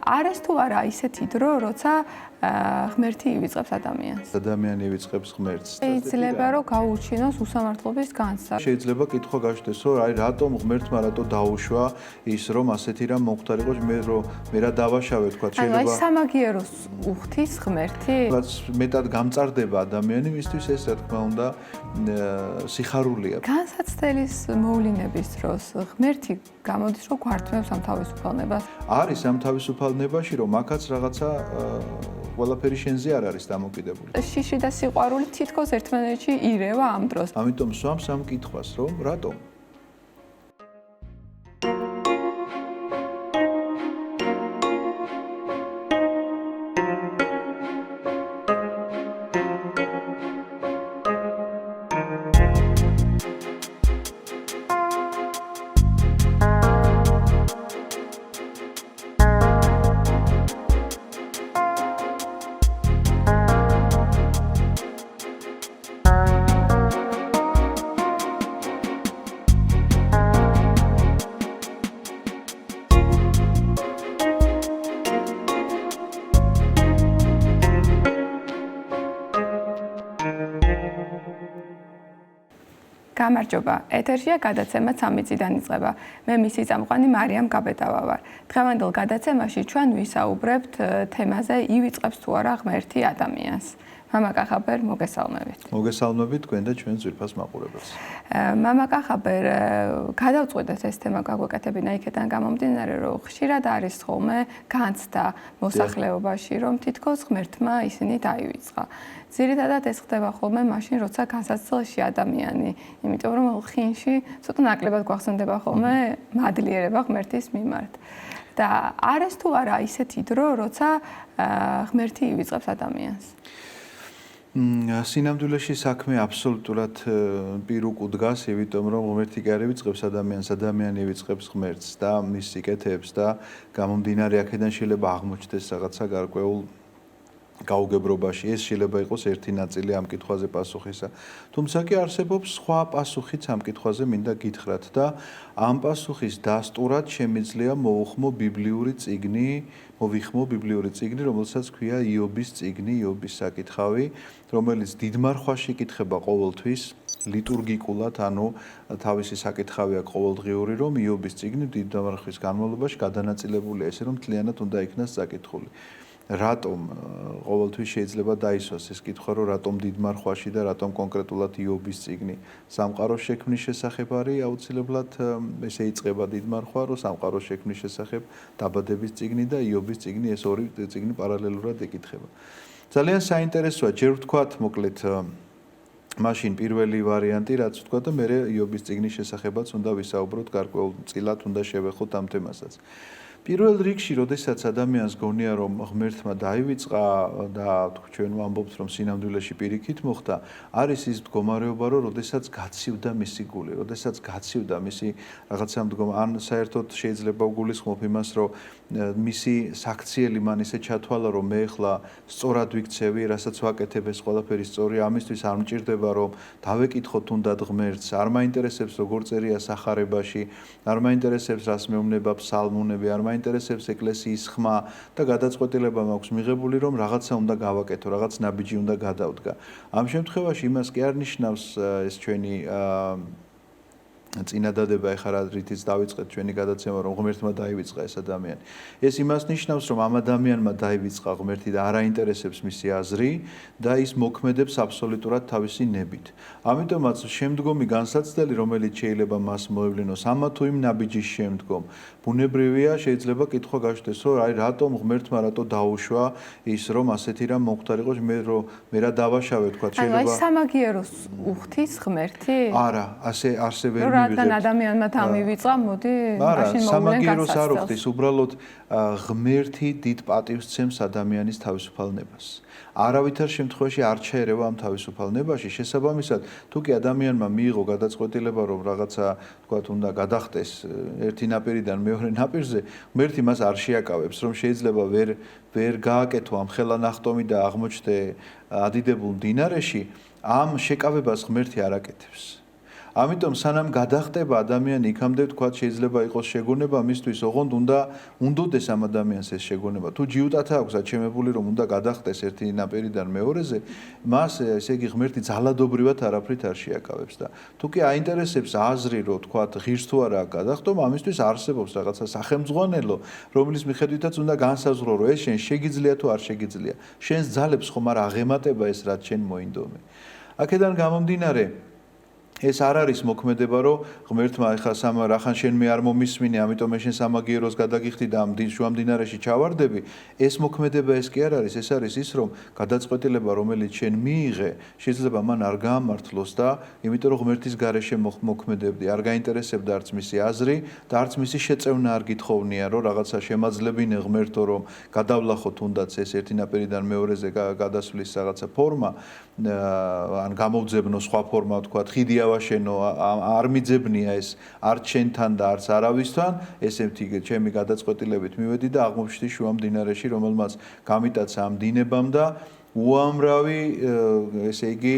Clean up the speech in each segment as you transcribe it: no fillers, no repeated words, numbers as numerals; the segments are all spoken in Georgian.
არის თუ არა ისეთი დრო, როცა ღმერთი ივიწყებს ადამიანს. ადამიანი ივიწყებს ღმერთს. შეიძლება რომ გაუჩინოს უსამართლობის განცდა. შეიძლება კითხვა გაჩნდეს, რომ აი რატომ ღმერთმა რატო დაუშვა ის რომ ასეთი რამ მოხდარიყო მე რა დავაშავე თქვა შეიძლება. აი სამაგიეროს უხდის ღმერთი? რაც მეტად გამწარდება ადამიანი, მისთვის ეს რა თქმა უნდა სიხარულია. განსაცდელის მოვლენების დროს ღმერთი გამოდის რომ გვართმევს ამ თავისუფალებას. არის ამ თავისუფალნებაში რომ აქაც რაღაცა ყველაფერი შენზე არ არის დამოკიდებული. შიში და სიყვარული თითქოს ერთმანეთში ირევა ამ დროს. ამიტომ სვამს ამ კითხვას, რომ რატომ? გამარჯობა, ეთერშია გადაცემა 3 წიდან იწყება. მე მისი წამყვანი მარიამ გაბედავა ვარ. დღევანდელ გადაცემაში ჩვენ ვისაუბრებთ თემაზე ივიწყებს თუ არა ღმერთი ადამიანს. მამა კახაბერ, მოგესალმებით. მოგესალმებით თქვენ და ჩვენ ძვირფას მაყურებელს. მამა კახაბერ, გადავწყვეტეთ ეს თემა გაგვეკეთებინა იქიდან გამომდინარე, რომ ხშირად არის ხოლმე განცდა მოსახლეობაში, რომ თითქოს ღმერთმა ისინი დაივიწყა. ძირითადად ეს ხდება ხოლმე მაშინ, როცა განსაცდელში ადამიანი, იმიტომ რომ ხინში ცოტა ნაკლებად გვახსენდება ხოლმე მადლიერება ღმერთის მიმართ. და არის თუ არა ისეთი დრო, როცა ღმერთი ივიწყებს ადამიანს. სინამდვილეში საქმე აბსოლუტურად პირუკ უდგას, იმიტომ რომ ღმერთი კი არ ივიწყებს ადამიანს, ადამიანი ივიწყებს ღმერთს და მის სიკეთეებს და გამომდინარე აქედან შეიძლება აღმოჩნდეს რაღაცა გარკვეულ გაუგებრობაში. ეს შეიძლება იყოს ერთი ნაწილი ამ კითხვაზე პასუხისა. თუმცა კი არსებობს სხვა პასუხიც ამ კითხვაზე მინდა გითხრათ და ამ პასუხის დასტურად შემიძლია მოვიხმო ბიბლიური წიგნი, რომელსაც ქვია იობის წიგნი, იობის საკითხავი, რომელიც დიდმარხვაში იკითხება ყოველთვის ლიტურგიკულად, ანუ თავისი საკითხავი აქვს ყოველდღიური, რომ იობის წიგნი დიდმარხვის განმავლობაში გადანაწილებულია, ესე რომ მთლიანად უნდა იქნას საკითხული. რატომ ყოველთვის შეიძლება დაისვას ეს კითხვა, რომ რატომ დიდმარხვაში და რატომ კონკრეტულად იობის წიგნი? სამყაროს შექმნის შესახებ არის აუცილებლად ესე იწყება დიდმარხვა, რომ სამყაროს შექმნის შესახებ დაბადების წიგნი და იობის წიგნი, ეს ორი წიგნი პარალელურად იკითხება. ძალიან საინტერესოა, ჯერ ვთქვათ, მოკლედ მაშინ პირველი ვარიანტი, რაც ვთქვა და მე იობის წიგნის შესახებაც უნდა ვისაუბროთ, გარკვეულწილად უნდა შევეხოთ ამ თემასაც. პირველ რიგში, როდესაც ადამიანს გონია, რომ ღმერთმა დაივიწყა და ჩვენ ვამბობთ, რომ სინამდვილეში პირიქით მოხდა, არის ის მდგომარეობა, რომ როდესაც გაცივდა მისი გული, როდესაც გაცივდა მისი რაღაცა მდგომა, ან საერთოდ შეიძლება ვგულისხმობ იმას, რომ მისი საქციელი მან ისე ჩათვალა, რომ მე ახლა სწორად ვიქცევი, რასაც ვაკეთებ ეს ყველაფერი სწორია, ამისთვის არ მჭირდება, რომ დავეკითხოთ თუნდაც ღმერთს, არ მაინტერესებს როგორ წერია სახარებაში, არ მაინტერესებს რას მეუბნება ფსალმუნები, არ მაინტერესებს ეკლესიის ხმა და გადაწყვეტილება მაქვს მიღებული, რომ რაღაცა უნდა გავაკეთო, რაღაც ნაბიჯი უნდა გადავდგა. ამ შემთხვევაში იმას კი არ ნიშნავს ეს ჩვენი წინადადება, ეხლა რითიც დავიწყეთ ჩვენი გადაცემა, რომ ღმერთმა დაივიწყა ეს ადამიანი. ეს იმას ნიშნავს, რომ ამ ადამიანმა დაივიწყა ღმერთი და არ აინტერესებს მისი აზრი და ის მოქმედებს აბსოლუტურად თავისი ნებით. ამიტომაც შემდგომი განსაცდელი, რომელიც შეიძლება მას მოევლინოს ამა თუ იმ ნაბიჯის შემდგომ, ბუნებრივია, შეიძლება კითხვა გაჩნდეს, რომ აი რატომ ღმერთმა რატო დაუშვა ის რომ ასეთი რამ მოხდარიყო, მე რა დავაშავე თქვა, შეიძლება აი სამაგიეროს უხდის ღმერთი? არა, ასე ვერ რადგან ადამიანმა დამივიწყა, მოდი მაშინ მოვლენ სამაგიეროს არ უხდის, უბრალოდ ღმერთი დიდ პატივს ცემს ადამიანის თავისუფალნებას. არავითარ შემთხვევაში არ ჩაერევა ამ თავისუფალნებაში, შესაბამისად, თუ კი ადამიანმა მიიღო გადაწყვეტილება, რომ რაღაცა, თქვათ, უნდა გადახტეს ერთი ნაპირიდან მეორე ნაპირზე, ღმერთი მას არ შეაკავებს, რომ შეიძლება ვერ გააკეთო ამ ხელანახტომი და აღმოჩნდე ადიდებულ მდინარეში, ამ შეკავებას ღმერთი არ აკეთებს. ამიტომ სანამ გადახტება ადამიანი იქამდე თქვა შეიძლება იყოს შეგონება მისთვის ოღონდ უნდოდეს ამ ადამიანს ეს შეგონება. თუ ჯიუტათა აქვს აჩემებული რომ უნდა გადახტეს ერთი ნაპირიდან მეორეზე, მას ესე იგი ღმერთი ძალადობრივად არაფრით არ შეაკავებს და თუ კი აინტერესებს აზრი რომ თქვა ღირს თუ არა გადახტომ, ამისთვის არსებობს რაღაცა სახელმძღვანელო, რომლის მიხედვითაც უნდა განსაზღვრო რომ ეს შენ შეგიძლია თუ არ შეგიძლია. შენს ძალებს ხომ არ აღემატება ეს რაც შენ მოინდომე. აქედან გამომდინარე ეს არ არის მოქმედება, რომ ღმერთმა ეხლა რახან შენ მე არ მომისმინე, ამიტომ შენ სამაგიეროს გადაგიხდი და ამ შუამდინარეში ჩავარდები. ეს მოქმედება ეს კი არ არის, ეს არის ის, რომ გადაწყვეტილება, რომელიც შენ მიიღე, შეიძლება მან არ გაამართლოს და იმიტომ რომ ღმერთის გარეშე მოქმედებდი, არ გაინტერესებდა არც მისი აზრი და არც მისი შეწევნა არ გითხოვნია, რომ რაღაცა შემაძლებინე ღმერთო, რომ გადავლახო თუნდაც ეს ერთი ნაპირიდან მეორეზე გადასვლის რაღაცა ფორმა, ან გამოვძებნო სხვა ფორმა, თქვა ხიდი ავაშენო, არ მიძებნია ეს არც შენთან და არც არავისთან, ესეთი ჩემი გადაწყვეტილებით მივედი და აღმოჩნდი შუამდინარეში, რომელმაც გამიტაცა ამ დინებამ და უამრავი ესე იგი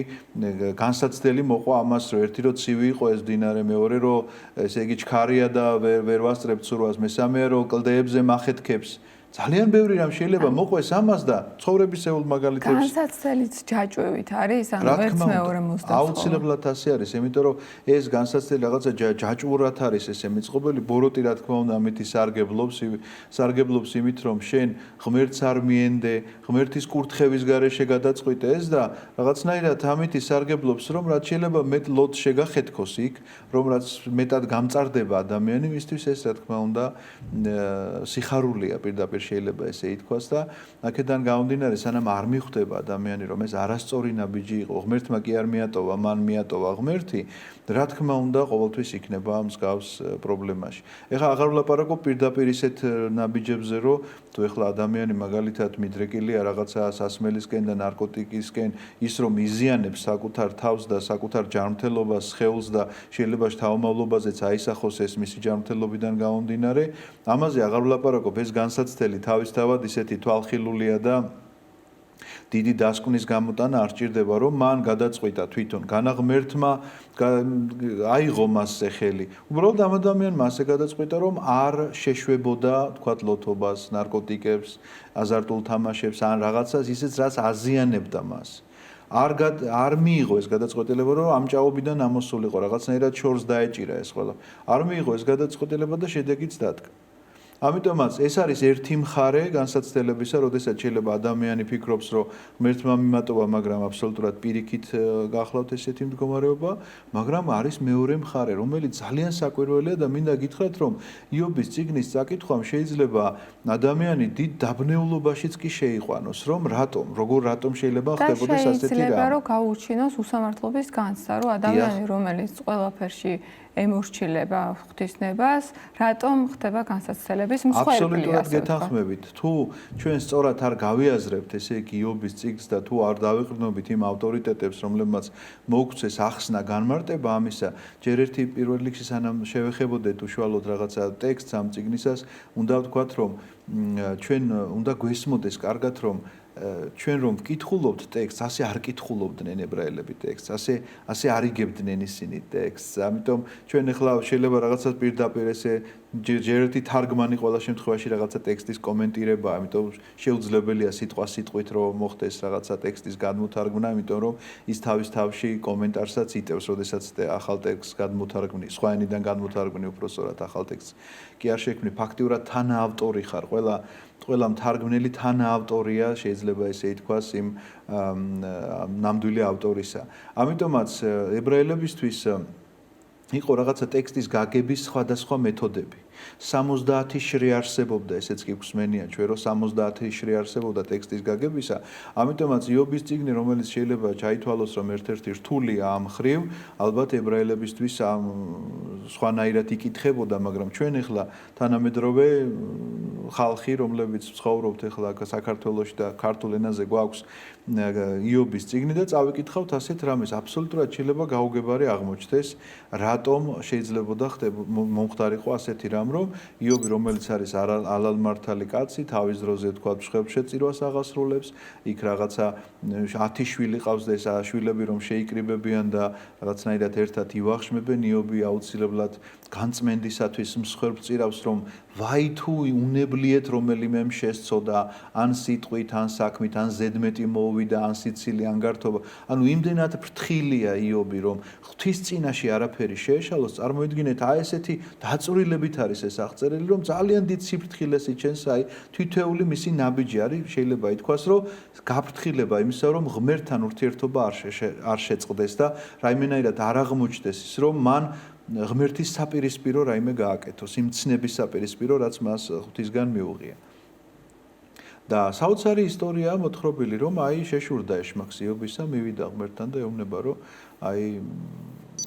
განსაცდელი მოყვა ამას რომ ერთი რომ ცივი იყო ეს დინარე, მეორე რომ ესე იგი ჩქარია და ვერ ვასწრებთ სურვას, მესამეა რომ კლდეებზე მახეთქებს. ძალიან ბევრი რამ შეიძლება მოყვეს ამას და ცხოვრებისეულ მაგალითებს. განსაცდელიც ჯაჭვებით არის, ანუ ერთ მეორე მოსდევს. აუცილებლად ასე არის, იმიტომ რომ ეს განსაცდელი რაღაცა ჯაჭვურად არის ესე მიწყობილი, ბოროტი რა თქმა უნდა ამითი სარგებლობს იმით რომ შენ ღმერთს არ მიენდე, ღმერთის კურთხევის გარეშე გადაწყვიტე ეს და რაღაცნაირად ამითი სარგებლობს რომ რაც შეიძლება მეტ ლოდ შეგახეთქოს იქ, რომ რაც მეტად გამწარდება ადამიანი, მისთვის ეს რა თქმა უნდა სიხარულია პირდაპირ შეიძლება ესე ითქვას და აქედან გამომდინარე სანამ არ მიხვდება ადამიანი რომ ეს არასწორი ნაბიჯი იყო, ღმერთმა კი არ მიატოვა, მან მიატოვა ღმერთი, რა თქმა უნდა ყოველთვის იქნება მსგავს პრობლემაში. ეხლა აღარ ვლაპარაკობ პირდაპირ ისეთ ნაბიჯებზე, რომ თუ ეხლა ადამიანი მაგალითად მიდრეკილია რაღაცა სასმელისკენ და ნარკოტიკისკენ, ის რომ იზიანებს საკუთარ თავს და საკუთარ ჯანმრთელობას, სხეულს და შეიძლება შთამომავლობაზეც აისახოს ეს მისი ჯანმრთელობიდან გამომდინარე, ამაზე აღარ ვლაპარაკობ, ეს განსაცდელი თავისთავად ისეთი თვალხილულია და დიდი დასკვნის გამოტანა არ სჭირდება, რომ მან გადაწყვიტა თვითონ განაღმერთმა აიღო მასზე ხელი. უბრალოდ ამ ადამიანმა ასე გადაწყვიტა, რომ არ შეშვებოდა, თქვათ, ლოთობას, ნარკოტიკებს, აზარტულ თამაშებს ან რაღაცას ისიც, რაც აზიანებდა მას. არ მიიღო ეს გადაწყვეტილება, რომ ამ ჭაობიდან ამოსულიყო, რაღაცნაირად შორს დაეჭირა ეს ყველა. არ მიიღო ეს გადაწყვეტილება და შედეგიც დადგა. ამიტომაც ეს არის ერთი მხარე განსაცდელებისა, როდესაც შეიძლება ადამიანი ფიქრობს, რომ ღმერთმა მიმატოვა, მაგრამ აბსოლუტურად პირიქით გახლავთ ესეთი მდგომარეობა, მაგრამ არის მეორე მხარე, რომელიც ძალიან საკვირველია და მინდა გითხრათ, რომ იობის წიგნის წაკითხვამ შეიძლება ადამიანი დიდ დაბნეულობაშიც კი შეიყვანოს, რომ რატომ შეიძლება ხდებოდეს ასეთი რამ. და შეიძლება რომ გაუჩინოს უსამართლობის განცდა, რომ ადამიანი რომელიც ყველაფერში ემორჩილება ღვთისნებას, რატომ ხდება განსაცდელების მსხვერპლი. აბსოლუტურად გეთანხმებით. თუ ჩვენ სწორად არ გავიაზრებთ, ესე იგი იობის წიგნს და თუ არ დავიყრდნობით იმ ავტორიტეტებს, რომლებმაც მოგვცეს ახსნა განმარტება ამისა, ჯერ ერთი პირველ რიგში სანამ შევეხებოდეთ უშუალოდ რაღაცა ტექსტს ამ წიგნისას, უნდა ვთქვათ, რომ ჩვენ უნდა გვესმოდეს კარგად, რომ ჩვენ რომ ვკითხულობთ ტექსტს, ასე არ კითხულობდნენ ებრაელები ტექსტს, ასე არ იგებდნენ ისინი ტექსტს. ამიტომ ჩვენ ახლა შეიძლება რაღაცას პირდაპირ ესე ჯერ ერთი თარგმანი ყველა შემთხვევაში რაღაცა ტექსტის კომენტირება, ამიტომ შეუძლებელია სიტყვით რომ მოხდეს რაღაცა ტექსტის გადმოთარგმნა, ამიტომ რომ ის თავის თავში კომენტარსაც იტევს, როდესაც ახალ ტექსტს გადმოთარგმნი, სხვა ენიდან გადმოთარგმნი უпростоრად ახალ ტექსტს. კი არ შექმნი, ფაქტიურად თანაავტორი ხარ, ყველა მთარგმნელი თანაავტორია, შეიძლება ესე ითქვას, იმ ნამდვილი ავტორისა. ამიტომაც ებრაელებისთვის იყო რაღაცა ტექსტის გაგების სხვადასხვა მეთოდები. 70 შრი არსებობდა, ესეც კი გვსმენია ჩვენ, რომ 70 შრი არსებობდა ტექსტის გაგებისა. ამიტომაც იობის წიგნი, რომელიც შეიძლება ჩაითვალოს, რომ ერთ-ერთი რთულია ამ მხრივ, ალბათ ებრაელებისთვის სხვანაირად იკითხებოდა, მაგრამ ჩვენ ახლა თანამედროვე ხალხი, რომლებიც ცხოვრობთ ახლა საქართველოში და ქართულ ენაზე გვაქვს იობის წიგნი და წავიკითხავთ ასეთ რამეს, აბსოლუტურად შეიძლება გაუგებარი აღმოჩნდეს, რატომ შეიძლებოდა მომხდარიყო ასეთი რამ, რომ იობი რომელიც არის ალალმართალი კაცი, თავის დროზე თქვა შეწირვას აღასრულებს, იქ რაღაცა 10 შვილი ყავს და ეს შვილები რომ შეიკრიბებიან და რაღაცნაირად ერთად ივახშმებენ, იობი აუცილებლად განწმენდისათვის მსხვერპლ წირავს, რომ ვაი თუ უნებლიეთ რომელიმემ შესწოდა, ან სიტყვით, ან საქმით, ან ზედმეტი მოუვიდა, ან სიცილი, ან გართობა. ანუ იმდენად ფრთხილია იობი, რომ ღვთის წინაშე არაფერი შეეშალოს, წარმოიდგინეთ, აი ესეთი დაწვრილებით არის ეს აღწერილი, რომ ძალიან დიდ სიფრთხილეს იჩენს, აი თითოეული მისი ნაბიჯი არის, შეიძლება ითქვას, რომ გაფრთხილება იმისა, რომ ღმერთთან ურთიერთობა არ შეწყდეს და რაიმენაირად არ აღმოჩნდეს ის, რომ მან ღმერთის საპირისპირო რაიმე გააკეთოს, იმ ცნების საპირისპირო, რაც მას ღვთისგან მიუღია. და საოცარი ისტორიაა მოთხრობილი, რომ აი შეშურდა ეშმაკს იობისა, მივიდა ღმერთთან და ეუბნება, რომ აი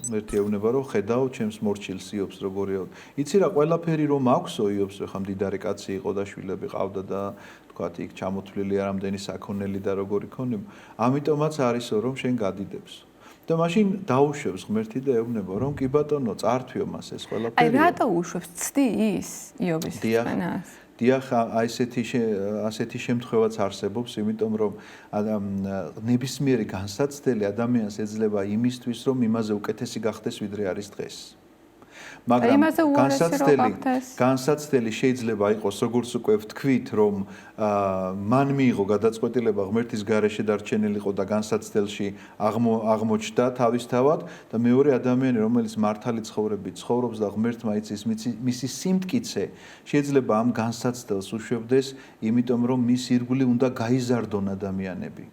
ღმერთი ეუბნება, რომ ხედავ ჩემს მორჩილს იობს როგორია. იცი რა, ყველაფერი რომ აქვსო იობს, ხა მდიდარი კაცი იყო და შვილები ყავდა და თქვათ იქ ჩამოთვლილი არამდენი საქონელი და როგორი ქონება. ამიტომაც არისო, რომ შენ გადიდებსო. და მაშინ დაუშვებს ღმერთი და ეუბნება, რომ კი ბატონო, წართვიო მას ეს ყველაფერი. აი რატო უშვებს? ცდი ის იობის წმენას? დიახ, ასეთი შემთხვევაც არსებობს, იმიტომ რომ ნებისმიერი განსაცდელი ადამიანს ეძლევა იმისთვის, რომ იმაზე უკეთესი გახდეს, ვიდრე არის დღეს. მაგრამ განსაცდელი შეიძლება იყოს, როგორც უკვე ვთქვით, რომ მან მიიღო გადაწყვეტილება ღმერთის გარეშე დარჩენილიყო და განსაცდელში აღმოჩნდა თავისთავად და მეორე ადამიანი, რომელიც მართალი ცხოვრებით ცხოვრობს და ღმერთმა იცის მისი სიმტკიცე, შეიძლება ამ განსაცდელს უშვებდეს, იმიტომ რომ მის ირგვლივ უნდა გაიზარდონ ადამიანები.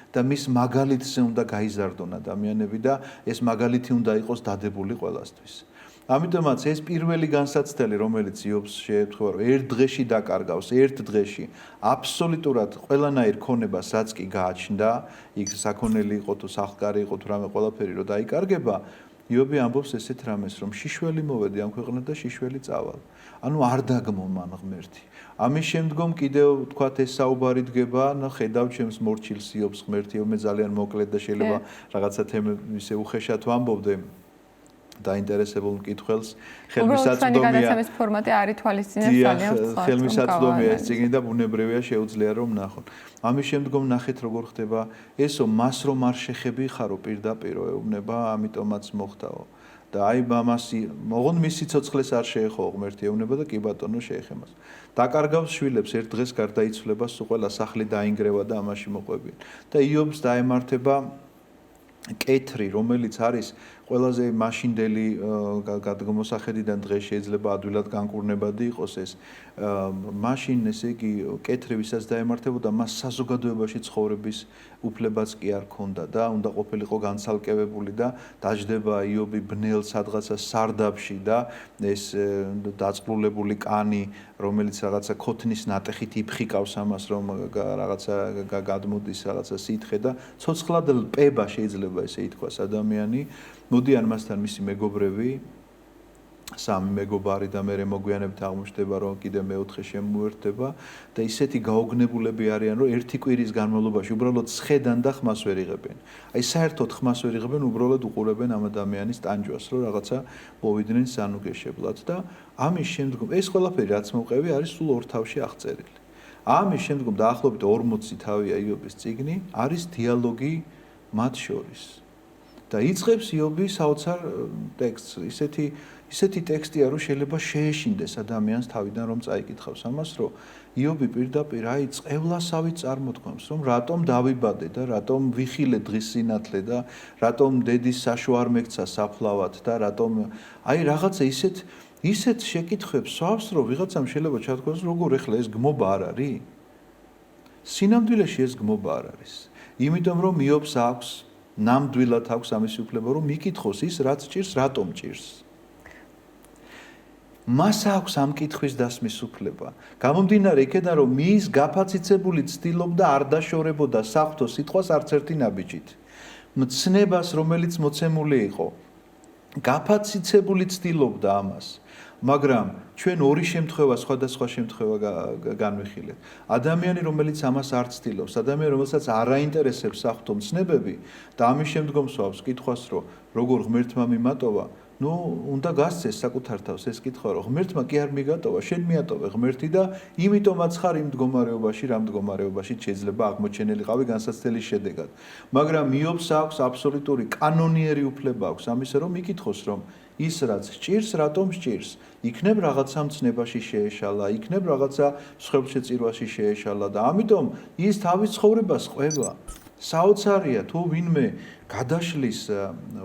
და მის მაგალითზე უნდა გაიზარდონ ადამიანები და ეს მაგალითი უნდა იყოს დადებული ყველასთვის. ამიტომაც ეს პირველი განსაცდელი, რომელიც იობს შეეთქვა, რომ ერთ დღეში დაკარგავს, ერთ დღეში აბსოლუტურად ყველანაირ ქონებას, რაც კი გააჩნდა, იქ საქონელი იყო თუ სახლკარი იყო თუ რამე ყველაფერი რომ დაიკარგება, იობი ამბობს ესეთ რამეს, რომ შიშველი მოვედი ამ ქვეყნად და შიშველი წავალ. ანუ არ დაგმო მან ღმერთი. ამის შემდგომ კიდევ თქვათ ეს საუბარი დგება, ხედავ ჩემს მორჩილს იობს ღმერთი, მე ძალიან მოკლედ და შეიძლება რაღაცა თემები ისე უხეშად ვამბობდე. დაინტერესებულ მკითხველს ხელმისაწვდომია გადაცემის ფორმატი არ ითვალისწინებს ძალიან მსხვერპლად. ხელმისაწვდომია ეს წიგნი და ბუნებრივია შეუძლია რომ ნახონ. ამის შემდგომ ნახეთ როგორ ხდება ესო მას რომ არ შეხებიხარო პირდაპირ ეუბნება, ამიტომაც მოხდაო. და აი მამასი, ოღონდ მის სიცოცხლეს არ შეეხო ღმერთი ეუბნება და კი ბატონო შეეხემას. დაკარგავს შვილებს ერთ დღეს გარდაიცვლება, სულ ყველა სახლი დაინგრევა და ამაში მოყვებიან. და იობს დაემართება კეთრი, რომელიც არის ყველაზე მაშინდელი გადმოსახედიდან დღეს შეიძლება ადვილად განკურნებადი იყოს ეს. მაშინ ესე იგი კეთრი ვისაც დაემართებოდა, მას საზოგადოებაში ცხოვრების უფლებაც კი არ ქონდა და უნდა ყოფილიყო განცალკევებული და დაждდება იობი ბნელ სადღაცა სარდაფში და ეს დაწყვულებული კანი, რომელიც რაღაცა ქოთნის ნატეხით იფხიკავს ამას, რომ რაღაცა გადმოდის რაღაცა სითხე და ცოცხლად ლპება შეიძლება ესე ითქვას ადამიანი. მოდიან მასთან მისი მეგობრები, სამი მეგობარი და მე მოგვიანებით აღმოჩნდება, რომ კიდე მეოთხე შემოერთდება და ისეთი გაოგნებულები არიან, რომ ერთი კვირის განმავლობაში უბრალოდ სხედან და ხმას ვერ იღებენ. აი საერთოდ ხმას ვერ იღებენ, უბრალოდ უყურებენ ამ ადამიანის ტანჯვას, რომ რაღაცა მოვიდნენ სანუგეშებლად და ამის შემდგომ ეს ყველაფერი რაც მოვყევი არის სულ ორ თავში აღწერილი. ამის შემდგომ დაახლოებით 40 თავია იობის წიგნი, არის დიალოგი მათ შორის. და იწყებს იობი საოცარ ტექსტს. ისეთი ტექსტია, რომ შეიძლება შეეშინდეს ადამიანს თავიდან რომ წაიკითხავს ამას, რომ იობი პირდაპირ აი წყევლასავით წარმოთქვამს, რომ რატომ დავიბადე და რატომ ვიხილე დღის სინათლე და რატომ დედის საშო არ მეკცა საფლავად და რატომ აი რაღაცა ისეთ შეკითხვებს სვავს, რომ ვიღაცამ შეიძლება ჩათქვას, როგორ ეხლა ეს გმობა არ არის? სინამდვილეში ეს გმობა არ არის. იმიტომ რომ იობს აქვს ნამდვილად აქვს ამის უფლება, რომ მიკითხოს ის, რაც ჭირს, რატომ ჭირს. მას აქვს ამ კითხვის დასმის უფლება. გამომდინარე იქედან, რომ მის გაფაციცებული ცდილობდა არ დაშორებოდა საღვთო სიტყვას არც ერთი ნაბიჯით. მცნებას, რომელიც მოცემული იყო, გაფაციცებული ცდილობდა ამას. მაგრამ ჩვენ ორი შემთხვევა სხვადასხვა შემთხვევა განვიხილეთ. ადამიანი, რომელიც ამას არ ცდილობს, ადამიანი, რომელსაც არ აინტერესებს საღვთო მცნებები და ამის შემდგომ სვავს კითხვას, რომ როგორ ღმერთმა მიმატოვა, ნუ უნდა გასცეს საკუთარ თავს ეს კითხვა რომ ღმერთმა კი არ მიგატოვა, შენ მიატოვე ღმერთი და იმიტომაც ხარ იმ მდგომარეობაში, რა მდგომარეობაში შეიძლება აღმოჩენილიყავი განსაცდელის შედეგად. მაგრამ იობს აქვს აბსოლუტური კანონიერი უფლება აქვს ამისა რომ იკითხოს რომ ის რაც სჭირს, რატომ სჭირს? იქნებ რაღაცა მცნებაში შეეშალა, იქნებ რაღაცა მსხვერპლშეწირვაში შეეშალა და ამიტომ ის თავის ცხოვრებას ყვება. საოცარია თუ ვინმე გადაშლის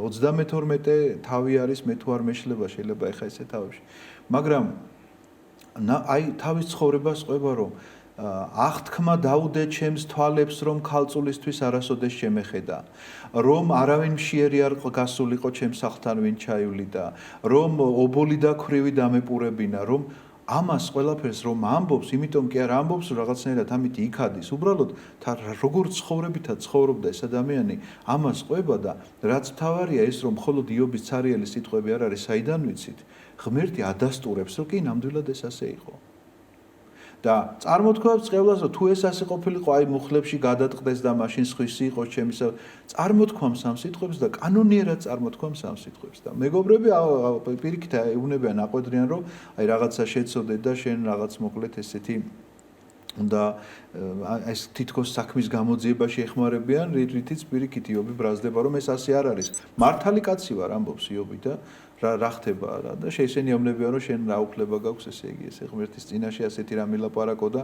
32 თავი არის მე თუ არ მეშლება შეიძლება ეხა ესე თავში. მაგრამ აი თავის ცხოვრებას ყვება რომ აღთქმა დაუდე ჩემს თვალებს რომ ქალწულისთვის არასოდეს შემეხედა რომ არავინ მშიერი არ გასულიყო ჩემს სახლთან ვინ ჩაივლიდა რომ ობოლი და ქვრივი დამეპურებინა რომ ამას ყველაფერს რომ ამბობს იმიტომ კი არ ამბობს რაღაცნაირად ამით იქადის უბრალოდ როგორ ცხოვრებითა ცხოვრობდა ეს ადამიანი ამას ყვება და რაც თავარია ეს რომ მხოლოდ იობის ცარიელი სიტყვები არ არის საიდან ვიცით ღმერთი ადასტურებს რომ კი ნამდვილად ეს ასე იყო და წარმოთქვამს წევლას რომ თუ ეს ასე ყოფილიყო აი მუხლებში გადატყდეს და მაშინ სხვისი იყო ჩემისა წარმოთქვამს ამ სიტყვებს და კანონიერად წარმოთქვამს ამ სიტყვებს და მეგობრები პირიქით ეუბნებიან აყვედრიან რომ აი რაღაცა შეცოდე და შენ რაღაც მოკლედ ესეთი და ეს თითქოს საქმის გამოძიებაში ეხმარებიან რითიც პირიქით იობი ბრაზდება რომ ეს ასე არ არის მართალი კაცი ვარ ამბობს იობი და რა ხდება რა და შეესენი ამბლებიან რომ შენ რა უფლება გაქვს ესე იგი ეს ღმერთის წინაშე ასეთი რამ ილაპარაკო და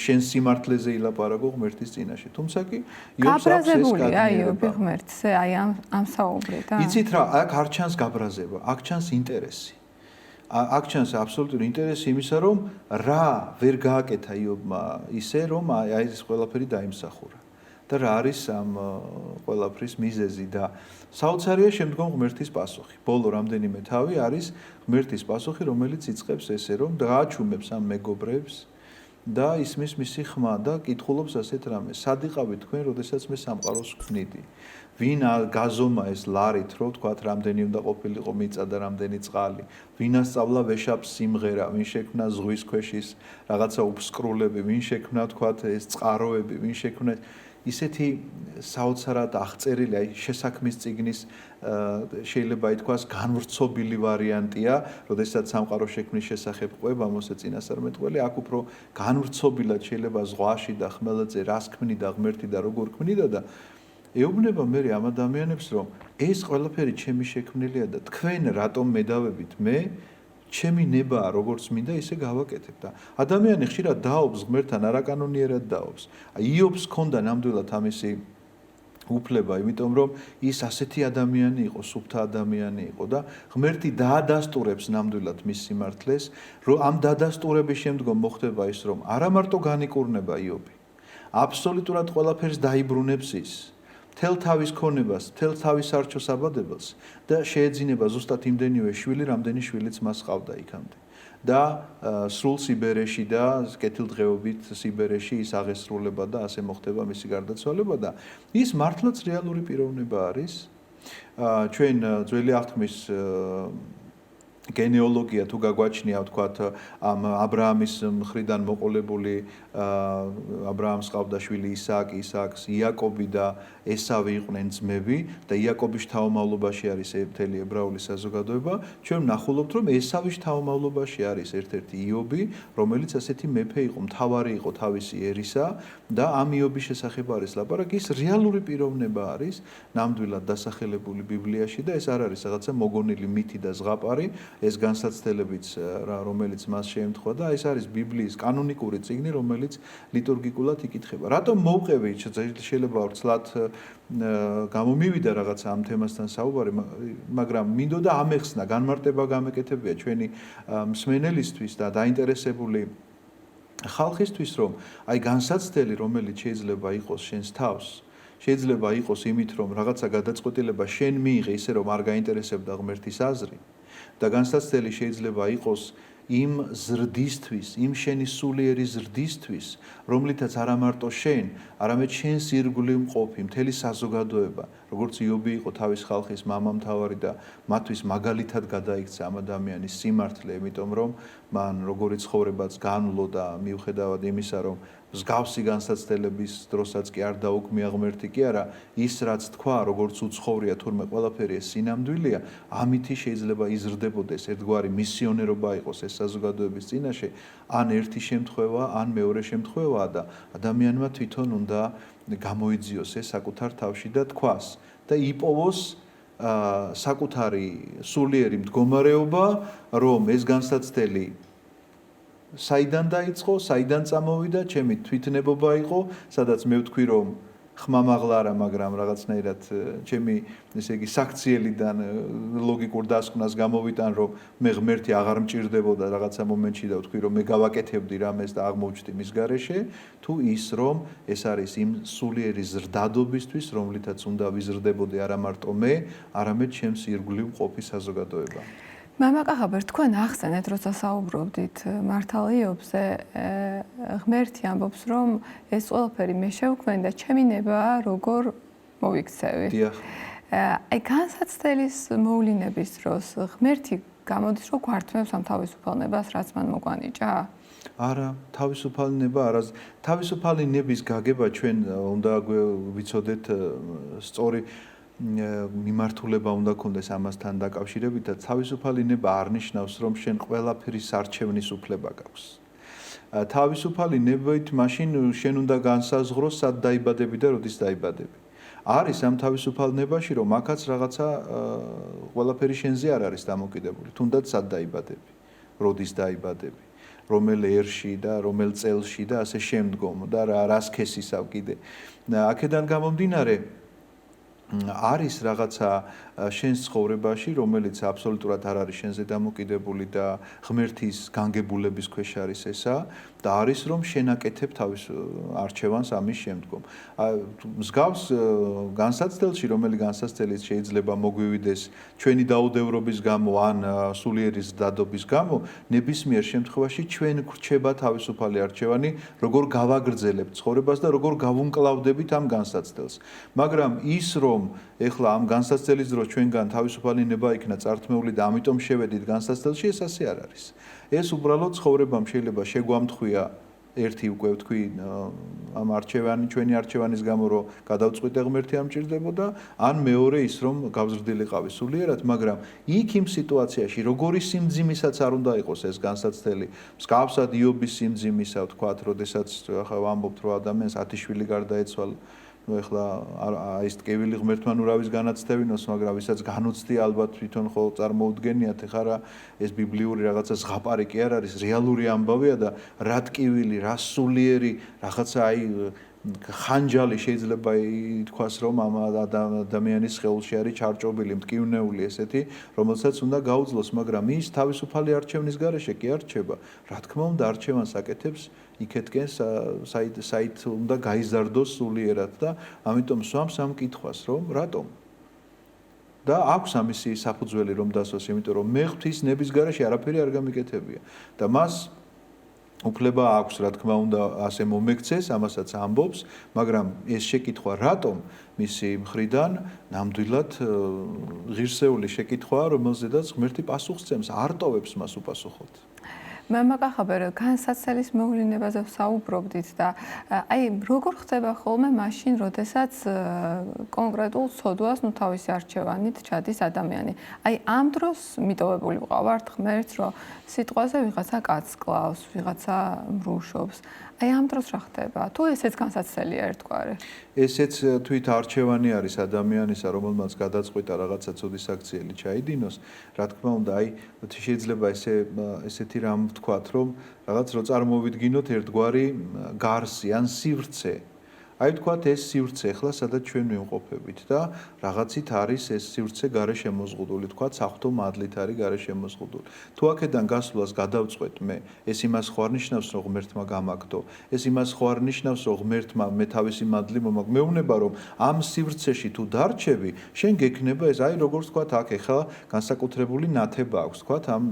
შენ სიმართლეზე ილაპარაკო ღმერთის წინაშე თუმცა კი იობს გაბრაზებულია იობი ღმერთზე აი ამ საუბრით იცით რა აქ არ ჩანს გაბრაზება აქ ჩანს ინტერესი აქ ჩანს აბსოლუტური ინტერესი იმისა რომ რა ვერ გააკეთა იობმა ისე რომ აი ეს ყველაფერი დაიმსახურა და რა არის ამ ყველაფრის მიზეზი და საოცარია შემდგომ ღმერთის პასუხი. ბოლო რამდენიმე თავი არის ღმერთის პასუხი, რომელიც იწყებს ესე რომ დააჩუმებს ამ მეგობრებს და ისმის მისი ხმა და კითხულობს ასეთ რამეს. სად იყავით თქვენ, როდესაც მე სამყაროს ვქმნიდი? ვინ გაზომა ეს ლარით, რო თქვათ, რამდენი უნდა ყოფილიყო მიწა და რამდენი წყალი? ვინ ასწავლა ვეშაპს სიმღერა, ვინ შექმნა ზღვის ქვეშ ის რაღაცა უფსკრულები, ვინ შექმნა თქვათ ეს წყაროები, ვინ შექმნა ისეთი საოცარად აღწერილი აი შესაქმის წიგნის შეიძლება ითქვას განვრცობილი ვარიანტია, როდესაც სამყაროს შექმნის შესახებ ყვება მოსე წინასწარმეტყველი, აქ უფრო განვრცობილად შეიძლება ზღვაში და ხმელეთზე რას ქმნიდა ღმერთი და როგორ ქმნიდა და ეუბნება მე ამ ადამიანებს რომ ეს ყველაფერი ჩემი შექმნილია და თქვენ რატომ მედავებით მე ჩემი ნება როგორც მინდა ისე გავაკეთებ და ადამიანი ხშირად დაობს ღმერთთან არაკანონიერად დაობს. აი იობს ქონდა ნამდვილად ამისი უფლება, იმიტომ რომ ის ასეთი ადამიანი იყო, სუფთა ადამიანი იყო და ღმერთი დაადასტურებს ნამდვილად მის სიმართლეს, რომ ამ დადასტურების შემდგომ მოხდება ის რომ არა მარტო განიკურნება იობი, აბსოლუტურად ყველაფერს დაიბრუნებს ის. თელ თავის ქონებას, თელ თავის არჩევს აბადებელს და შეეძინება ზუსტად იმდენივე შვილი, რამდენი შვილიც მას ყავდა იქამდე. და სრულ სიბერეში და კეთილდღეობით სიბერეში ის აღესრულება და ასე მოხდება მისი გარდაცვალება და ის მართლაც რეალური პიროვნება არის. ჩვენ ძველი აღთქმის გენეოლოგია თუ გაგვაჩნია ვთქვათ ამ აბრაამის მხრიდან მოყოლებული აბრაამს ყავდა შვილი ისააკი, ისააკს იაკობი და ესავი იყვნენ ძმები და იაკობის შთამომავლობაში არის მთელი ებრაული საზოგადოება. ჩვენ ვნახულობთ რომ ესავის შთამომავლობაში არის ერთ-ერთი იობი, რომელიც ასეთი მეფე იყო, მთავარი იყო თავისი ერისა და ამ იობის შესახებ არის ლაპარაკი. ის რეალური პიროვნება არის, ნამდვილად დასახელებული ბიბლიაში და ეს არ არის რაღაცა მოგონილი მითი და ზღაპარი. ეს განსაცდელებიც რომელიც მას შეემთხვა და ეს არის ბიბლიის კანონიკური წიგნი რომელიც ლიტურგიკულად იკითხება. რატომ მოვყევი შეიძლება ვრცლად გამომივიდა რაღაცა ამ თემასთან საუბარი, მაგრამ მინდოდა ამეხსნა განმარტება გამეკეთებია ჩვენი მსმენელისთვის და დაინტერესებული ხალხისთვის რომ აი განსაცდელი რომელიც შეიძლება იყოს შენს თავს შეიძლება იყოს იმით რომ რაღაცა გადაწყვეტილება შენ მიიღე ისე რომ არ გაინტერესებდა ღმერთის აზრი და განსაცდელი შეიძლება იყოს იმ ზრდისთვის, იმ შენი სულიერი ზრდისთვის, რომლითაც არა მარტო შენ, არამედ შენს ირგვლივ მყოფი, მთელი საზოგადოება როგორც იობი იყო თავის ხალხის მამამთავარი და მათთვის მაგალითად გადაიქცა ამ ადამიანის სიმართლე, იმიტომ რომ მან როგორი ცხოვრებაც განვლო და მიუხედავად იმისა, რომ მსგავსი განსაცდელების დროსაც კი არ დაუქმია ღმერთი კი არა, ის რაც თქვა, როგორც უცხოვრია თურმე ყველაფერი ეს სინამდვილეა, ამითი შეიძლება იზრდებოდეს ერთგვარი მისიონერობა იყოს ეს საზოგადოების წინაშე, ან ერთი შემთხვევა, ან მეორე შემთხვევაა და ადამიანმა თვითონ უნდა გამოიძიოს ეს საკუთარ თავში და თქვას და იპოვოს საკუთარი სულიერი მდგომარეობა, რომ ეს განსაცდელი საიდან დაიწყო, საიდან წამოვიდა, ჩემი თვითნებობა იყო, სადაც მე ვთქვი, რომ ხმამაღლა არა, მაგრამ რაღაცნაირად ჩემი ესე იგი საქციელიდან ლოგიკურ დასკვნას გამოვიტან, რომ მე ღმერთი აღარ მჭირდებოდა რაღაცა მომენტში და ვთქვი, რომ მე გავაკეთებდი რამეს და აღმოჩნდი მის გარეშე, თუ ის რომ ეს არის იმ სულიერი ზრდადობისთვის, რომლითაც უნდა ვიზრდებოდი არა მარტო მე, არამედ ჩემს ირგვლივ ყოფი საზოგადოება. მამა კახაბერ, თქვენ ახსენეთ, როცა საუბრობდით მართალ იობზე, ღმერთი ამბობს, რომ ეს ყველაფერი მე შევქმნი და ჩემი ნება როგორ მოვიქცევი. დიახ. აი განსაცდელის მოვლინების დროს ღმერთი გამოდის, რომ გვართმევს ამ თავისუფალ ნებას, რაც მან მოგვანიჭა? არა, თავისუფალი ნება არა. თავისუფალი ნების გაგება ჩვენ უნდა ვიცოდეთ სწორი მიმართულება უნდა გქონდეს ამასთან დაკავშირებით და თავისუფალი ნება არ ნიშნავს, რომ შენ ყველაფრის არჩევნის უფლება გაქვს. თავისუფალი ნებით მაშინ შენ უნდა განსაზღვროს, სად დაიბადები და როდის დაიბადები. არის ამ თავისუფალ ნებაში, რომ აქაც რაღაცა ყველაფერი შენზე არ არის დამოკიდებული, თუნდაც სად დაიბადები, როდის დაიბადები. რომელ ერში და რომელ წელში და ასე შემდგომ და რა სქესისავ კიდე. აქედან გამომდინარე არის რაღაცა შენს ცხოვრებაში, რომელიც აბსოლუტურად არ არის შენზე დამოკიდებული და ღმერთის განგებულების ქვეშ არის ესა და არის რომ შენაკეთებ თავის არჩევანს ამის შემდგომ. მსგავს განსაცდელში, რომელიც განსაცდელიც შეიძლება მოგვივიდეს ჩვენი დაუდევრობის გამო ან სულიერი ზრდადობის გამო, ნებისმიერ შემთხვევაში ჩვენ გვრჩება თავისუფალი არჩევანი, როგორ გავაგრძელებთ ცხოვრებას და როგორ გავუმკლავდებით ამ განსაცდელს. მაგრამ ის რომ ეხლა ამ განსაცდელის დროს ჩვენგან თავისუფალი ნება იქნა წართმეული და ამიტომ შევედით განსაცდელში, ეს ასე არ არის. ეს უბრალოდ ცხოვრებამ შეიძლება შეგვამთხვია ერთი უკვე ვთქვი ამ ჩვენი არჩევანის გამო რომ გადავწყვიტე ღმერთი არ მჭირდებოდა, ან მეორე ის რომ გავზრდილიყავი სულიერად, მაგრამ იქ იმ სიტუაციაში როგორი სიმძიმისაც არ უნდა იყოს ეს განსაცდელი, მსგავსად იობის სიმძიმისა ვთქვათ, როდესაც ახლა ვამბობთ რომ ადამიანს 10 შვილი გარდაეცვალა ეხლა ის ტკივილი ღმერთმა ურავის განაცდევინოს, მაგრამ ვისაც განუცდი ალბათ თვითონ ხო წარმოუდგენიათ, ეხლა რა ეს ბიბლიური რაღაცა ზღაპარი კი არ არის, რეალური ამბავია და რა ტკივილი, რა სულიერი რაღაცა აი ხანჯალი შეიძლება ითქვას, რომ ამ ადამიანის სხეულში არის ჩარჭობილი, მტკივნეული ესეთი, რომელსაც უნდა გაუძლოს, მაგრამ ის თავისუფალი არჩევნის გარეშე კი არ რჩება. რა თქმა უნდა, არჩევანს აკეთებს იქეთკენ საით უნდა გაიზარდოს სულიერად და ამიტომ სვამს ამ კითხვას, რომ რატომ? და აქვს ამისი საფუძველი რომ დასვას, იმიტომ რომ მე ღვთის ნების გარეშე არაფერი არ გამიკეთებია და მას უფლება აქვს, რა თქმა უნდა, ასე მომექცეს, ამასაც ამბობს, მაგრამ ეს შეკითხვა რატომ მისი მხრიდან ნამდვილად ღირსეული შეკითხვაა, რომელზედაც ღმერთი პასუხს სცემს, არ ტოვებს მას უპასუხოდ. მამა კახაბერ, განსაცდელის მოვლენებაზე საუბრობდით და აი როგორ ხდება ხოლმე მაშინ, როდესაც კონკრეტულ ცოდვას, თავისი არჩევანით ჩადის ადამიანი. აი ამ დროს მიტოვებული ვყავართ ღმერთს, რომ სიტყვაზე ვიღაცა კაცს კლავს, ვიღაცა მრუშობს. აი ამ დროს რა ხდება? თუ ესეც განსაცდელია ერთგვარი. ესეც თვით არჩევანი არის ადამიანისა, რომელმაც გადაწყვიტა რაღაცა ცოდი საქციელი ჩაიდინოს, რა თქმა უნდა, აი შეიძლება ესეთი რამ ვთქვათ, რომ რაღაც რო წარმოვიდგინოთ ერთგვარი გარსი ან სივრცე. აი ვთქვათ ეს სივრცე ახლა სადაც ჩვენ ვიმყოფებით და რაღაცით არის ეს სივრცე გარშემოზღუდული, ვთქვათ საფრთხო მადლით არის გარშემოზღუდული. თუ აქედან გასვლას გადავწყვეტ მე, ეს იმას ხო არ ნიშნავს, რომ ღმერთმა გამაგდო. ეს იმას ხო არ ნიშნავს, რომ ღმერთმა მე თავისი მადლი მომაგდო. მეუბნება რომ ამ სივრცეში თუ დარჩები, შენ გექნება ეს, აი როგორც ვთქვათ, აქ ახლა განსაკუთრებული ნათება აქვს, ვთქვათ, ამ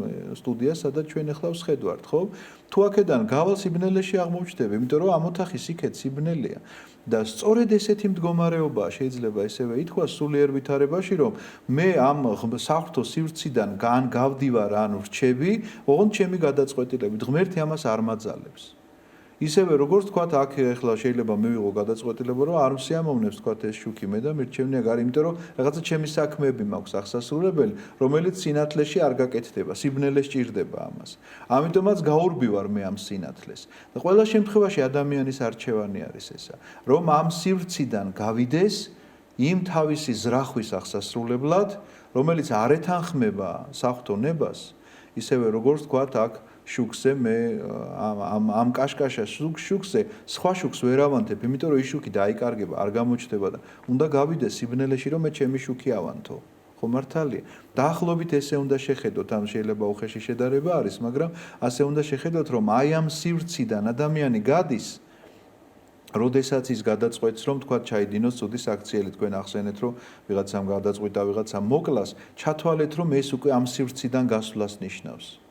სტუდიას, სადაც ჩვენ ახლა ვსხედვართ, ხო? თუ აქედან გავალ სიბნელეში აღმოჩნდები, იმიტომ რომ ამ ოთახის იქეთ სიბნელეა. და სწორედ ესეთი მდგომარეობაა შეიძლება ესევე ითქვას სულიერ ვითარებაში, რომ მე ამ საღვთო სივრციდან გავდივარ, ანუ რჩები, ოღონდ ჩემი გადაწყვეტილებით, ღმერთი ამას არ მაძალებს. ისევე როგორც თქვათ, აქ ახლა შეიძლება მივიღო გადაწყვეტილება, რომ არ მსიამოვნებს თქვათ ეს შუქი მე და მირჩევნია გარი, იმიტომ რომ რაღაცა ჩემი საქმეები მაქვს აღსასრულებელი, რომელიც სინათლეში არ გაკეთდება, სიბნელე სჭირდება ამას. ამიტომაც გაურბივარ მე ამ სინათლეს. და ყველა შემთხვევაში ადამიანის არჩევანი არის ესა, რომ ამ სივრციდან გავიდეს იმ თავისი ზრახვის აღსასრულებლად, რომელიც არ ეთანხმება საღვთო ნებას, ისევე როგორც თქვათ, აქ შუქზე მე ამ კაშკაშა შუქზე სხვა შუქს ვერ ავანთებ, იმიტომ რომ ის შუქი დაიკარგება, არ გამოჩნდება და უნდა გავიდეს სიბნელეში, რომ მე ჩემი შუქი ავანთო. ხო მართალია. დაახლოებით ესე უნდა შეხედოთ, ამ შეიძლება უხეში შედარება არის, მაგრამ ასე უნდა შეხედოთ, რომ აი ამ სივრციდან ადამიანი გადის, როდესაც ის გადაწყვეტს, რომ თქვა ჩაიდინოს ცუდი საქციელი, თქვენ ახსენეთ, რომ ვიღაცამ გადაწყვიტა, ვიღაცამ მოკლას, ჩათვალეთ, რომ ეს უკვე ამ სივრციდან გასვლას ნიშნავს.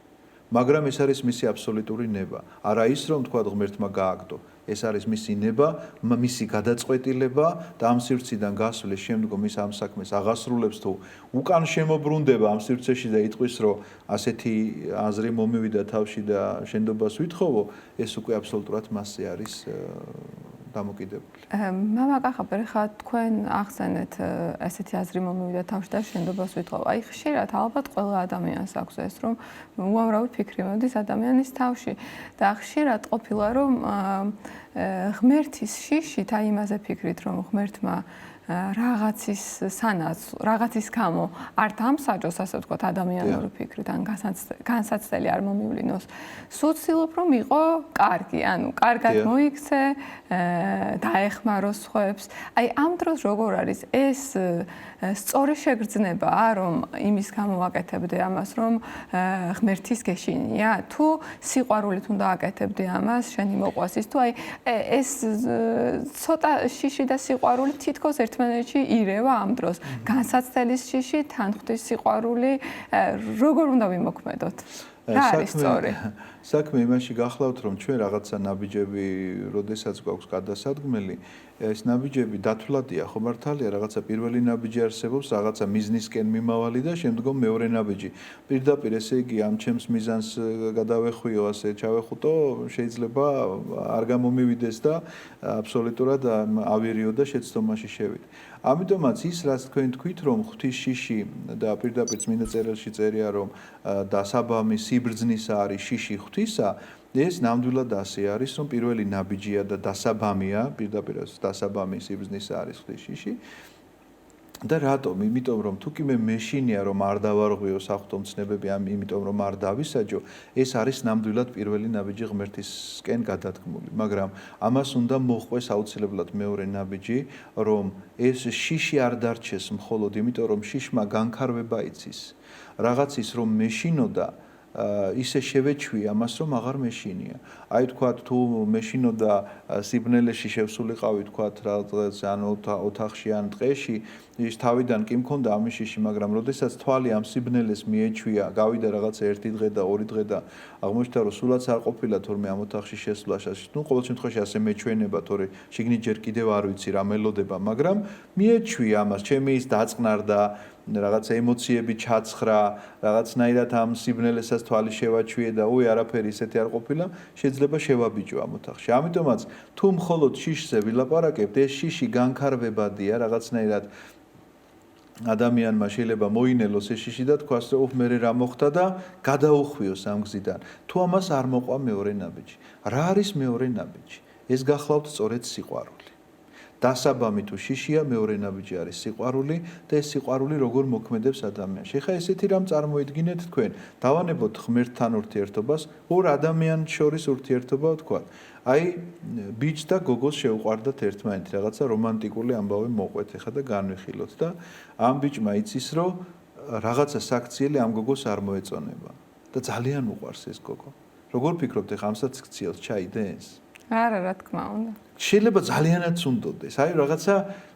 მაგრამ ეს არის მისი აბსოლუტური ნება. არა ის, რომ თქვა ღმერთმა გააგდო. ეს არის მისი ნება, მისი გადაწყვეტილება და ამ სივრციდან გასვლის შემდგომ ის ამ საქმეს აღასრულებს თუ უკან შემოbrunდება ამ სივრცეში და იტყვის, რომ ასეთი აზრი მომივიდა თავში და შენდობას ვითხოვო, ეს უკვე აბსოლუტურად მასზე არის დამოკიდებული. მამა კახაბერ, ხა თქვენ ახსენეთ ესეთი აზრი მომივიდა თავში და შენდობას ვითხოვო. აი ხშირად ალბათ ყველა ადამიანს აქვს ეს, რომ უამრავი ფიქრი მოდის ადამიანის თავში და ხშირად ყოფილა, რომ ღმერთის შიშით, აი იმაზე ფიქრით, რომ ღმერთმა რაღაცის გამო არ დამსაჯოს, ასე ვთქვათ, ადამიანური ფიქრით, ან განსაცდელი არ მომივლინოს. სულ ცდილობ, რომ იყო კარგი, ანუ კარგად მოიქცე, დაეხმარო სხვებს. აი ამ დროს როგორ არის ეს სწორი შეგრძნებაა, რომ იმის გამო ვაკეთებდე ამას, რომ ღმერთის გეშინია, თუ სიყვარულით უნდა აკეთებდე ამას, შენი მოყვასის, თუ აი ეს ცოტა შიში და სიყვარული თითქოს ერთმანეთში ირევა ამ დროს. განსაცდელის შიში, თან ღვთის სიყვარული, როგორ უნდა ვიმოქმედოთ? რა არის სწორი? საქმე იმაში გახლავთ, რომ ჩვენ რაღაცა ნაბიჯები, როდესაც გვაქვს გადასადგმელი, ეს ნაბიჯები დათვლადია, ხო მართალია, რაღაცა პირველი ნაბიჯი არსებობს, რაღაცა მიზნისკენ მიმავალი და შემდგომ მეორე ნაბიჯი. პირდაპირ ესე იგი ამ ჩემს მიზანს გადავეხვიო, ასე ჩავეხუტო, შეიძლება არ გამომივიდეს და აბსოლუტურად ავირიო და შეცდომაში შევიდე. ამიტომაც ის, რაც თქვენ თქვით, რომ ღვთის შიში და პირდაპირ წმინდა წერილში წერია, რომ დასაბამი სიბრძნისა არის შიში ღვთისა, ეს ნამდვილად ასე არის, რომ პირველი ნაბიჯია და დასაბამია, პირდაპირ დასაბამი სიბრძნისა არის ღვთის შიში. და რატომ? იმიტომ რომ თუ კი მე მეშინია რომ არ დავარღვიო საღვთო მცნებები, იმიტომ რომ არ დავისაჯო, ეს არის ნამდვილად პირველი ნაბიჯი ღმერთისკენ გადადგმული. მაგრამ ამას უნდა მოჰყვეს აუცილებლად მეორე ნაბიჯი, რომ ეს შიში არ დარჩეს მხოლოდ იმიტომ რომ შიშმა განქარვება იცის. რაღაცის რომ მეშინოდა ისე შევეჩვი ამას, რომ აღარ მეშინია. აი თქვათ, თუ მეშინოდა სიბნელეში შევსულიყავი, თქვათ, რაღაც ანუ ოთახში ან ტყეში, ის თავიდან კი მქონდა ამის შიში, მაგრამ როდესაც თვალი ამ სიბნელეს მიეჩვია, გავიდა რაღაცა ერთი დღე და ორი დღე და აღმოჩნდა, რომ სულაც არ ყოფილა თორმე ამ ოთახში შესვლა. ნუ ყოველ შემთხვევაში ასე მეჩვენება, თორე შიგნით ჯერ კიდევ არ ვიცი რა მელოდება, მაგრამ მიეჩვი ამას, ჩემი ის დაწყნარდა რაღაცა ემოციები ჩაცხრა, რაღაცნაირად ამ სიბნელესაც თვალი შევაჩვიე და უი არაფერი ისეთი არ ყოფილა, შეიძლება შევაბიჯო ამ ოთახში. ამიტომაც თუ მხოლოდ შიშზე ვილაპარაკებთ, ეს შიში განქარვებადია, რაღაცნაირად ადამიანმა შეიძლება მოინელოს ეს შიში და თქვას, რომ მე რა მოხდა და გადაუხვიოს ამ გზიდან. თუ ამას არ მოყვა მეორე ნაბიჯი. რა არის მეორე ნაბიჯი? ეს გახლავთ სწორედ სიყვარული. დასაბამი თუ შიშია, მეორე ნაბიჯი არის სიყვარული და ეს სიყვარული როგორ მოქმედებს ადამიანში. ეხლა ესეთი რამ წარმოიდგინეთ თქვენ, დავანებოთ ღმერთთან ურთიერთობას, ორ ადამიანს შორის ურთიერთობა ვთქვათ. აი, ბიჭს და გოგოს შეუყვარდათ ერთმანეთი, რაღაცა რომანტიკული ამბავი მოყვეთ ეხლა და განვიხილოთ და ამ ბიჭმა იცის, რომ რაღაცა საქციელი ამ გოგოს არ მოეწონება და ძალიან უყვარს ეს გოგო. როგორ ფიქრობთ ეხლა ამ საქციელს ჩაიდენს? არა, რა თქმა უნდა. შეიძლება ძალიანაც უნდოდეს. აი რაღაცა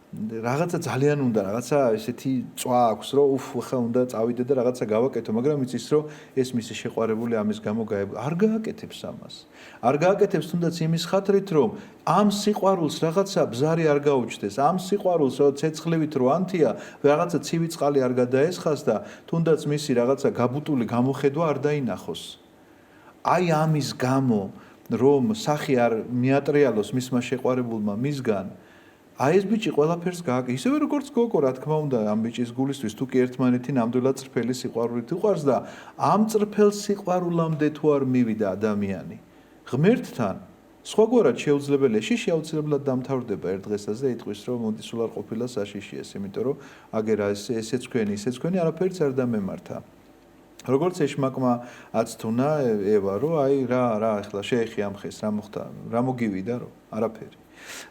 რაღაცა ძალიან უნდა, რაღაცა ესეთი წვა აქვს, რომ ხა უნდა წავიდე და რაღაცა გავაკეთო, მაგრამ იცის, რომ ეს მისი შეყვარებული ამის გამო არ გააკეთებს ამას. არ გააკეთებს თუნდაც იმის ხათრით, რომ ამ სიყვარულს რაღაცა ბზარი არ გაუჩნდეს, ამ სიყვარულს რომ ცეცხლივით რო ანთია, რაღაცა ცივი წყალი არ გადაესხას და თუნდაც მისი რაღაცა გაბუტული გამოხედვა არ დაინახოს. აი ამის გამო, რომ სახი არ მიატრიალოს მისმა შეყვარებულმა მისგან, აი ეს ბიჭი ყველაფერს გააკეთე. ისევე როგორც გოგო, რა თქმა უნდა, ამ ბიჭის გულისთვის თუ კი ერთმანეთი ნამდვილად წრფელი სიყვარულით უყვარს და ამ წრფელ სიყვარულამდე თუ არ მივიდა ადამიანი ღმერთთან, სხვაგვარად შეუძლებელია, შეუძლებლად დამთავრდება ერთ დღესაც და იტყვის, რომ მოდი სულ არ ყოფილა საშიში ეს, იმიტომ რომ აგერა ესეც ქვენი, არაფერიც არ დამემართა. როგორც ეშმაკმა აცთუნა ევა, რომ აი რა ახლა შეეხი ამ ხეს, რა მოხდა, რა მოგივიდა, რომ არაფერი.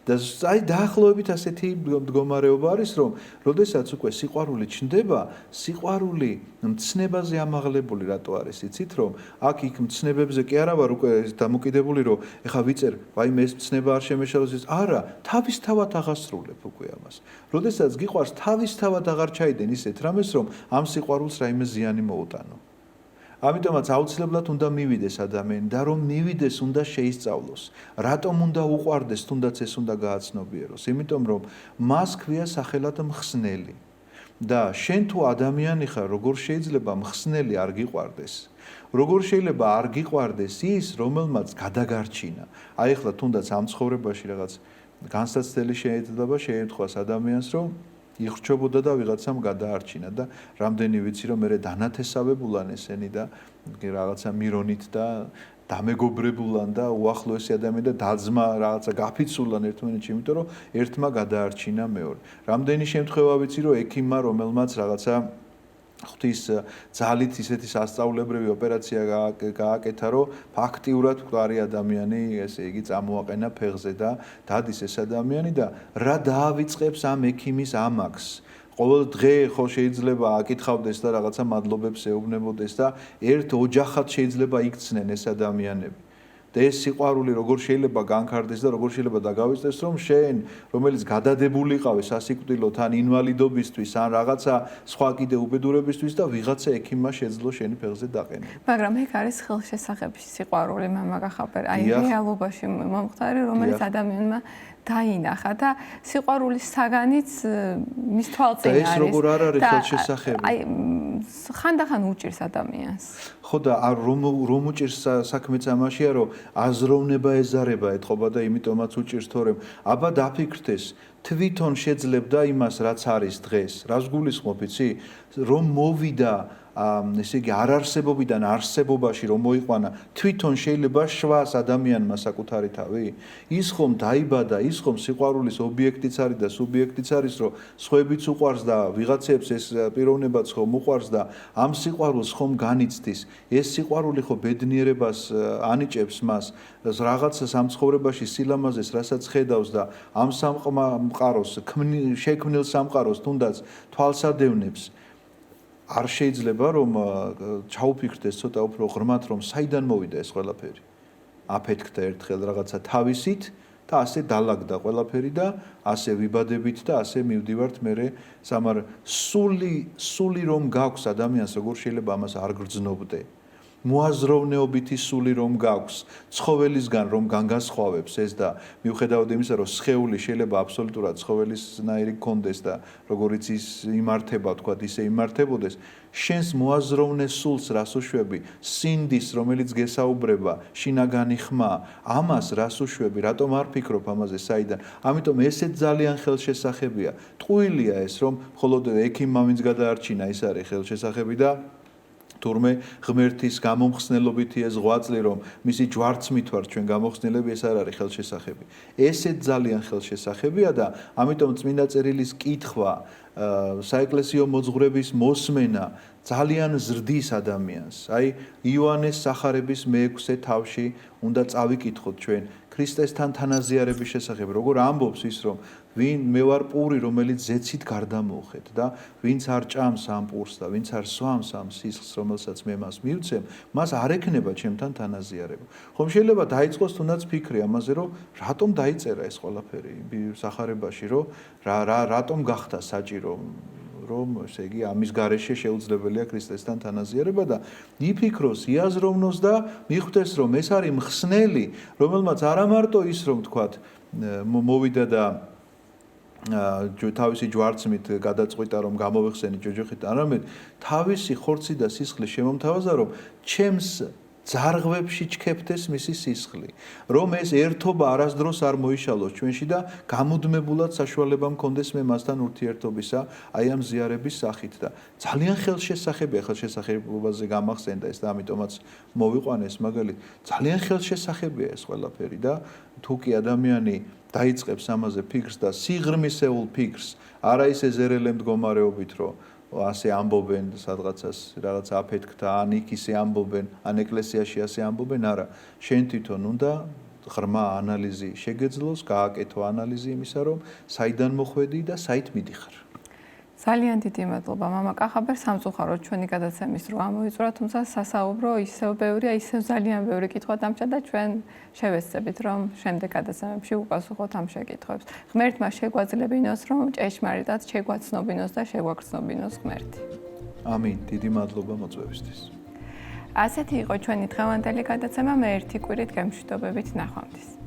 და აი დაახლოებით ასეთი მდგომარეობა არის, რომ როდესაც უკვე სიყვარული ჩნდება, სიყვარული მცნებაზე ამაღლებული რატო არის, იცით, რომ აქ იქ მცნებებზე კი არა ვარ უკვე დამოკიდებული, რომ ეხა ვიწერ, ვაიმე ეს მცნება არ შემეშალოს ის, არა, თავისთავად აღასრულებ უკვე ამას. როდესაც გიყვარს, თავისთავად აღარ ჩაიდენ ისეთ რამეს, რომ ამ სიყვარულს რაიმე ზიანი მოუტანო. ამიტომაც აუცილებლად უნდა მივიდეს ადამიანი და რომ მივიდეს უნდა შეისწავლოს. რატომ უნდა უყვარდეს, თუნდაც ეს უნდა გააცნობიეროს. იმიტომ რომ მას ქვია სახელად მხსნელი. და შენ თუ ადამიანი ხარ, როგორ შეიძლება მხსნელი არ გიყვარდეს? როგორ შეიძლება არ გიყვარდეს ის, რომელმაც გადაგარჩინა? აი ახლა თუნდაც ამ ცხოვრებაში რაღაც განსაცდელი შეიძლება შეეთქვას ადამიანს, რომ იხრჩობოდა და ვიღაცამ გადაარჩინა და რამდენი ვიცი რომ მე დანათესავებულან ესენი და რაღაცა მირონით და დამეგობრებულან და უახლოესი ადამიანი და დაძმა რაღაცა გაფიცულან ერთმანეთში, იმიტომ რომ ერთმა გადაარჩინა მეორე. რამდენი შემთხვევა ვიცი რომ ექიმმა რომელმაც რაღაცა ღვთის ძალით ისეთი სასწაულებრივი ოპერაცია გააკეთა, რომ ფაქტიურად მკვდარი ადამიანი, ესე იგი, წამოაყენა ფეხზე და დადის ეს ადამიანი და რა დაავიწყებს ამ ექიმის ამაკს. ყოველ დღე ხო შეიძლება აკითხავდეს და რაღაცა მადლობებს ეუბნებოდეს და ერთ ოჯახად შეიძლება იქცნენ ეს ადამიანები. და ეს სიყვარული როგორ შეიძლება განქარდეს და როგორ შეიძლება დაგავიწყდეს, რომ შენ, რომელიც გადადებულიყავი სასიკვდილოდ ან ინვალიდობისთვის, ან რაღაცა სხვა კიდე უბედურებისთვის და ვიღაცა ექიმმა შეძლო შენი ფეხზე დაყენება. მაგრამ ეგ არის ხელშესახების სიყვარული, მამა გახაბერ, აი რეალობაში მომხდარი, რომელიც ადამიანმა დაინახა და სიყვარულის საგანიც მის თვალწინ არის. და ეს როგორ არ არის ხელშესახები? აი ხანდახან უჭირს ადამიანს. ხო და რომ უჭირს საქმეც ამაშია, რომ აზროვნება ეზარება ეთყობა და იმიტომაც უჭირს, თორემ აბა დაფიქრდეს, თვითონ შეძლებდა იმას, რაც არის დღეს. რას გულისხმობ, იცი? რომ მოვიდა ესე იგი არარსებობიდან არსებობაში რომ მოიყვანა, თვითონ შეიძლება შვას ადამიანმა საკუთარი თავი? ის ხომ დაიბადა, ის ხომ სიყვარულის ობიექტიც არის და სუბიექტიც არის, რომ სხვებიც უყვარს და ვიღაცებს ეს პიროვნებაც ხომ უყვარს და ამ სიყვარულს ხომ განიცდის. ეს სიყვარული ხო ბედნიერებას ანიჭებს მას, რაღაცა სამცხოვრებაში სილამაზეს, რასაც ხედავს და ამ სამყაროს, შექმნილ სამყაროს თუნდაც თვალსადევნებს. არ შეიძლება რომ ჩაუფიქრდეს ცოტა უფრო ღრმად რომ საიდან მოვიდა ეს ყველაფერი. აფეთქდა ერთხელ რაღაცა თავისით და ასე დალაგდა ყველაფერი და ასე ვიბადებით და ასე მივდივართ მერე სამარ სული რომ გაქვს ადამიანს როგორ შეიძლება ამას არ გრძნობდე. მოაზროვნეობითი სული რომ გაქვს, ცხოველისგან რომ განგასხვავებს ეს და მიუხედავად იმისა, რომ სხეული შეიძლება აბსოლუტურად ცხოველისნაირი გქონდეს და როგორიც ის იმართება, თქვათ, ისე იმართებოდეს, შენს მოაზროვნე სულს რას უშვები, სინდის, რომელიც გესაუბრება, შინაგანი ხმა, ამას რას უშვები, რატომ არ ფიქრობ ამაზე საიდან? ამიტომ ესეც ძალიან ხელშესახებია. ტყუილია ეს, რომ მხოლოდ ექიმმა ვინც გადაარჩინა, ის არის ხელშესახები და თურმე ღმერთის გამომხსნელობითი ეს ღვაწლი, რომ მისი ჯვარცმით ვარ ჩვენ გამოხსნილები, ეს არ არის ხელშესახები. ესეც ძალიან ხელშესახებია და ამიტომ წმინდა წერილის კითხვა საეკლესიო მოძღვრების მოსმენა ძალიან ზრდის ადამიანს. აი იოანეს სახარების მე-6 თავში უნდა წავიკითხოთ ჩვენ ქრისტესთან თანაზიარების შესახებ, როგორ ამბობს ის, რომ ვინ მე ვარ პური, რომელიც ზეცით გარდამოვხეთ და ვინც არ ჭამს ამ პურს და ვინც არ სვამს ამ სისხლს, რომელსაც მე მას მივცემ, მას არ ექნება ჩემთან თანაზიარება. ხომ შეიძლება დაიწყოს თუნდაც ფიქრი ამაზე, რომ რატომ დაიწერა ეს ყველაფერი სახარებაში, რომ რატომ გახდა საჭირო რომ ესე იგი ამის გარეშე შეუძლებელია ქრისტესთან თანაზიარება და იფიქროს, იაზროვნოს და მიხვდეს, რომ ეს არის მხსნელი, რომელმაც არა მარტო ის რომ თქვათ მოვიდა და თავისი ჯვარცმით გადაწყვიტა რომ გამოვეხსენი ჯოჯოხით, არამედ თავისი ხორცი და სისხლი შემომთავაზა რომ ჩემს ძარღვებში ჩქეფდეს მისი სისხლი, რომ ეს ერთობა არასდროს არ მოიშალოს ჩვენში და გამუდმებულად საშუალება მქონდეს მე მასთან ურთიერთობისა, აი ამ ზიარების სახით და ძალიან ხელშესახებია, ხელშესახებობაზე გამახსენდა ეს და ამიტომაც მოვიყვანეს მაგალითად, ძალიან ხელშესახებია ეს ყველაფერი და თუ კი ადამიანი დაიწყებს ამაზე ფიქრს და სიღრმისეულ ფიქრს, არა ისე ზერელე მდგომარეობით, რომ ასე ამბობენ სადღაცას რაღაც აფეთქდა, ან იქ ისე ამბობენ, ან ეკლესიაში ასე ამბობენ, არა. შენ თვითონ უნდა ღრმა ანალიზი შეგეძლოს, გააკეთო ანალიზი იმისა, რომ საიდან მოხვედი და საით მიდიხარ. ძალიან დიდი მადლობა მამა კახაბერ სამწუხაროდ ჩვენი გადაცემის დრო ამოიწურა, თუმცა სასაუბრო ისევ ბევრია, ისევ ძალიან ბევრი კითხვა დამჭა და ჩვენ შევეცდებით რომ შემდეგ გადაცემებში უპასუხოთ ამ შეკითხვებს. ღმერთმა შეგვაძლებინოს რომ ჭეშმარიტად შეგვაცნობინოს და შეგვაგრძნობინოს ღმერთი. ამინ, დიდი მადლობა მოწვევისთვის. ასეთი იყო ჩვენი დღევანდელი გადაცემა, მე ერთი კვირით გემშვიდობებით ნახვამდის.